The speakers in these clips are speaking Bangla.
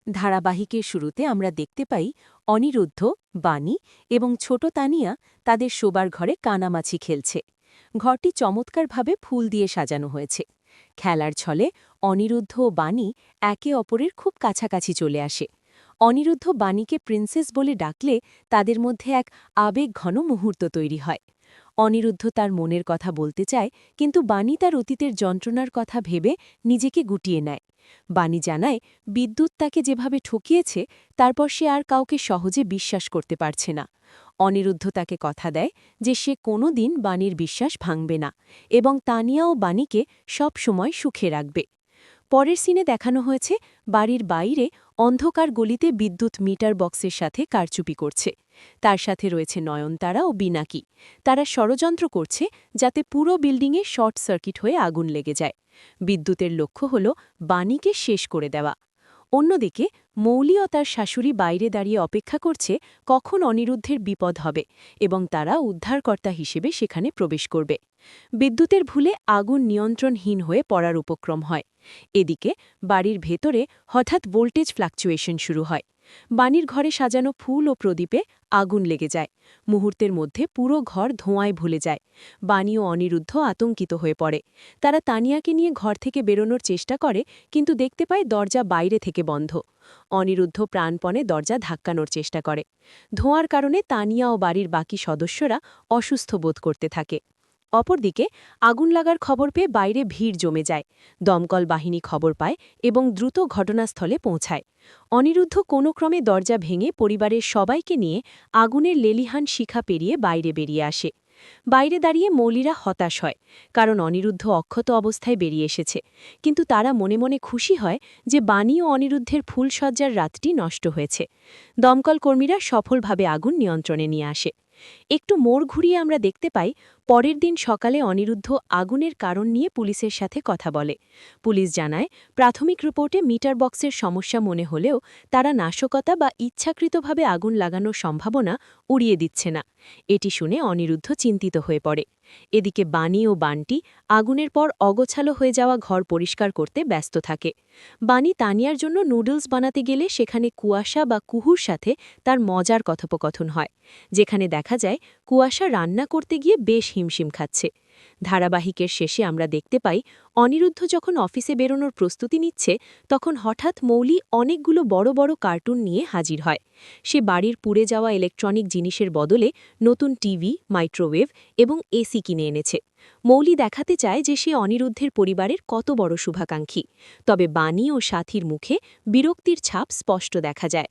ধারাবাহিকের শুরুতে আমরা দেখতে পাই অনিরুদ্ধ, বাণী এবং ছোট তানিয়া তাদের শোবার ঘরে কানামাছি খেলছে। ঘরটি চমৎকারভাবে ফুল দিয়ে সাজানো হয়েছে। খেলার ছলে অনিরুদ্ধ ও বাণী একে অপরের খুব কাছাকাছি চলে আসে। অনিরুদ্ধ বাণীকে প্রিন্সেস বলে ডাকলে তাদের মধ্যে এক আবেগঘন মুহূর্ত তৈরি হয়। অনিরুদ্ধ তার মনের কথা বলতে চায়, কিন্তু বাণী তার অতীতের যন্ত্রণার কথা ভেবে নিজেকে গুটিয়ে নেয়। বাণী জানায় বিদ্যুৎ তাকে যেভাবে ঠকিয়েছে, তারপর সে আর কাউকে সহজে বিশ্বাস করতে পারছে না। অনিরুদ্ধ তাকে কথা দেয় যে সে কোনো দিন বাণীর বিশ্বাস ভাঙবে না এবং তানিয়া ও বাণীকে সব সময় সুখে রাখবে। পরের সিনে দেখানো হয়েছে বাড়ির বাইরে অন্ধকার গলিতে বিদ্যুৎ মিটার বক্সের সাথে কারচুপি করছে। তার সাথে রয়েছে নয়নতারা ও বিনাকি। তারা ষড়যন্ত্র করছে যাতে পুরো বিল্ডিংয়ে শর্ট সার্কিট হয়ে আগুন লেগে যায়। বিদ্যুতের লক্ষ্য হল বাণীকে শেষ করে দেওয়া। অন্যদিকে মৌলি ও তার শাশুড়ি বাইরে দাঁড়িয়ে অপেক্ষা করছে কখন অনিরুদ্ধের বিপদ হবে এবং তারা উদ্ধারকর্তা হিসেবে সেখানে প্রবেশ করবে। বিদ্যুতের ভুলে আগুন নিয়ন্ত্রণহীন হয়ে পড়ার উপক্রম হয়। এদিকে বাড়ির ভেতরে হঠাৎ ভোল্টেজ ফ্লাকচুয়েশন শুরু হয়। বাণীর ঘরে সাজানো ফুল ও প্রদীপে আগুন লেগে যায়। মুহূর্তের মধ্যে পুরো ঘর ধোঁয়ায় ভুলে যায়। বাণী ও অনিরুদ্ধ আতঙ্কিত হয়ে পড়ে। তারা তানিয়াকে নিয়ে ঘর থেকে বেরোনোর চেষ্টা করে, কিন্তু দেখতে পায় দরজা বাইরে থেকে বন্ধ। অনিরুদ্ধ প্রাণপণে দরজা ধাক্কানোর চেষ্টা করে। ধোঁয়ার কারণে তানিয়া ও বাড়ির বাকি সদস্যরা অসুস্থ বোধ করতে থাকে। অপরদিকে আগুন লাগার খবর পেয়ে বাইরে ভিড় জমে যায়। দমকল বাহিনী খবর পায় এবং দ্রুত ঘটনাস্থলে পৌঁছায়। অনিরুদ্ধ কোনো ক্রমে দরজা ভেঙে পরিবারের সবাইকে নিয়ে আগুনের লেলিহান শিখা পেরিয়ে বাইরে বেরিয়ে আসে। বাইরে দাঁড়িয়ে মৌলিরা হতাশ হয়, কারণ অনিরুদ্ধ অক্ষত অবস্থায় বেরিয়ে এসেছে। কিন্তু তারা মনে মনে খুশি হয় যে বাণী ও অনিরুদ্ধের ফুলসজ্জার রাতটি নষ্ট হয়েছে। দমকল কর্মীরা সফলভাবে আগুন নিয়ন্ত্রণে নিয়ে আসে। একটু মোড় ঘুরিয়ে আমরা দেখতে পাই পরের দিন সকালে অনিরুদ্ধ আগুনের কারণ নিয়ে পুলিশের সাথে কথা বলে। পুলিশ জানায় প্রাথমিক রিপোর্টে মিটার বক্সের সমস্যা মনে হলেও তারা নাশকতা বা ইচ্ছাকৃতভাবে আগুন লাগানোর সম্ভাবনা উড়িয়ে দিচ্ছে না। এটি শুনে অনিরুদ্ধ চিন্তিত হয়ে পড়ে। এদিকে বাণী ও বান্টি আগুনের পর অগোছালো হয়ে যাওয়া ঘর পরিষ্কার করতে ব্যস্ত থাকে। বাণী তানিয়ার জন্য নুডলস বানাতে গেলে সেখানে কুয়াশা বা কুহুর সাথে তার মজার কথোপকথন হয়, যেখানে দেখা যায় কুয়াশা রান্না করতে গিয়ে বেশ হিমশিম খাচ্ছে। ধারাবাহিকের শেষে আমরা দেখতে পাই অনিরুদ্ধ যখন অফিসে বেরোনোর প্রস্তুতি নিচ্ছে, তখন হঠাৎ মৌলি অনেকগুলো বড় বড় কার্টুন নিয়ে হাজির হয়। সে বাড়ির পুড়ে যাওয়া ইলেকট্রনিক জিনিসের বদলে নতুন টিভি, মাইক্রোওয়েভ এবং এসি কিনে এনেছে। মৌলি দেখাতে চায় যে সে অনিরুদ্ধের পরিবারের কত বড় শুভাকাঙ্ক্ষী। তবে বাণী ও সাথীর মুখে বিরক্তির ছাপ স্পষ্ট দেখা যায়।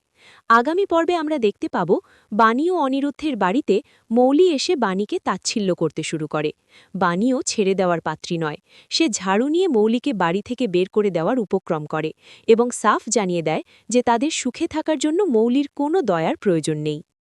আগামী পর্বে আমরা দেখতে পাব বাণী ও অনিরুদ্ধের বাড়িতে মৌলি এসে বাণীকে তাচ্ছিল্য করতে শুরু করে। বাণীও ছেড়ে দেওয়ার পাত্রী নয়। সে ঝাড়ু নিয়ে মৌলিকে বাড়ি থেকে বের করে দেওয়ার উপক্রম করে এবং সাফ জানিয়ে দেয় যে তাদের সুখে থাকার জন্য মৌলির কোনো দয়ার প্রয়োজন নেই।